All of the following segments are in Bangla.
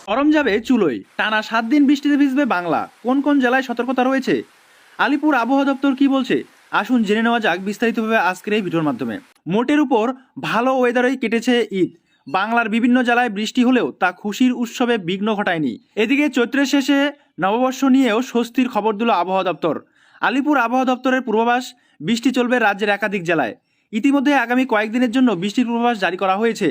গরম যাবে চুলোয়, টানা 7 দিন বৃষ্টিতে ভিজবে বাংলা। কোন কোন জেলায় সতর্কতা রয়েছে? আলিপুর আবহাওয়া দপ্তর কি বলছে? আসুন জেনে নেওয়া যাক বিস্তারিতভাবে আজকের এই ভিডিওর মাধ্যমে। মোটের উপর ভালো ওয়েদারেই কেটেছে ঈদ। বাংলার বিভিন্ন জেলায় বৃষ্টি হলেও তা খুশির উৎসবে বিঘ্ন ঘটায়নি। এদিকে চৈত্রের শেষে নববর্ষ নিয়েও স্বস্তির খবর দিল আবহাওয়া দপ্তর। আলিপুর আবহাওয়া দপ্তরের পূর্বাভাস, বৃষ্টি চলবে রাজ্যের একাধিক জেলায়। ইতিমধ্যে আগামী কয়েকদিনের জন্য বৃষ্টির পূর্বাভাস জারি করা হয়েছে।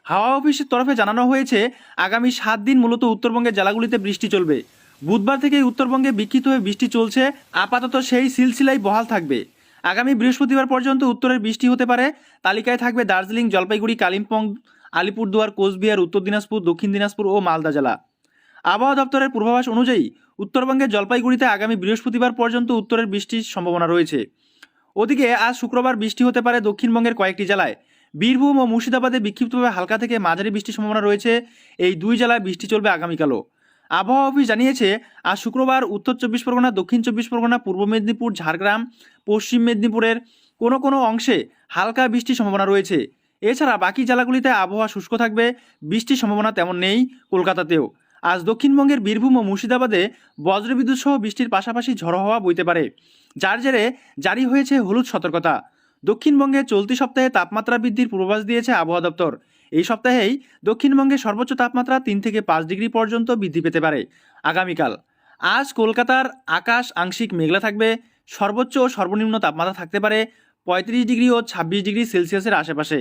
হাওয়া অফিসের তরফে জানানো হয়েছে, আগামী 7 দিন মূলত উত্তরবঙ্গের জেলাগুলিতে বৃষ্টি চলবে। বুধবার থেকেই উত্তরবঙ্গে বিক্ষিপ্ত হয়ে বৃষ্টি চলছে, আপাতত সেই সিলসিলাই বহাল থাকবে। আগামী বৃহস্পতিবার পর্যন্ত উত্তরের বৃষ্টি হতে পারে। তালিকায় থাকবে দার্জিলিং, জলপাইগুড়ি, কালিম্পং, আলিপুরদুয়ার, কোচবিহার, উত্তর দিনাজপুর, দক্ষিণ দিনাজপুর ও মালদা জেলা। আবহাওয়া দপ্তরের পূর্বাভাস অনুযায়ী উত্তরবঙ্গের জলপাইগুড়িতে আগামী বৃহস্পতিবার পর্যন্ত উত্তরের বৃষ্টির সম্ভাবনা রয়েছে। ওদিকে আজ শুক্রবার বৃষ্টি হতে পারে দক্ষিণবঙ্গের কয়েকটি জেলায়। বীরভূম ও মুর্শিদাবাদে বিক্ষিপ্তভাবে হালকা থেকে মাঝারি বৃষ্টির সম্ভাবনা রয়েছে। এই দুই জেলায় বৃষ্টি চলবে আগামীকালও। আবহাওয়া অফিস জানিয়েছে, আজ শুক্রবার উত্তর 24 পরগনা, দক্ষিণ 24 পরগনা, পূর্ব মেদিনীপুর, ঝাড়গ্রাম, পশ্চিম মেদিনীপুরের কোনো কোনো অংশে হালকা বৃষ্টির সম্ভাবনা রয়েছে। এছাড়া বাকি জেলাগুলিতে আবহাওয়া শুষ্ক থাকবে, বৃষ্টির সম্ভাবনা তেমন নেই কলকাতাতেও। আজ দক্ষিণবঙ্গের বীরভূম ও মুর্শিদাবাদে বজ্রবিদ্যুৎ সহ বৃষ্টির পাশাপাশি ঝড়ো হাওয়া বইতে পারে, যার জেরে জারি হয়েছে হলুদ সতর্কতা। দক্ষিণবঙ্গে চলতি সপ্তাহে তাপমাত্রা বৃদ্ধির পূর্বাভাস দিয়েছে আবহাওয়া দপ্তর। এই সপ্তাহেই দক্ষিণবঙ্গে সর্বোচ্চ তাপমাত্রা 3 থেকে 5 ডিগ্রি পর্যন্ত বৃদ্ধি পেতে পারে। আগামীকাল আজ কলকাতার আকাশ আংশিক মেঘলা থাকবে। সর্বোচ্চ ও সর্বনিম্ন তাপমাত্রা থাকতে পারে 35 ডিগ্রি ও 26 ডিগ্রি সেলসিয়াসের আশেপাশে।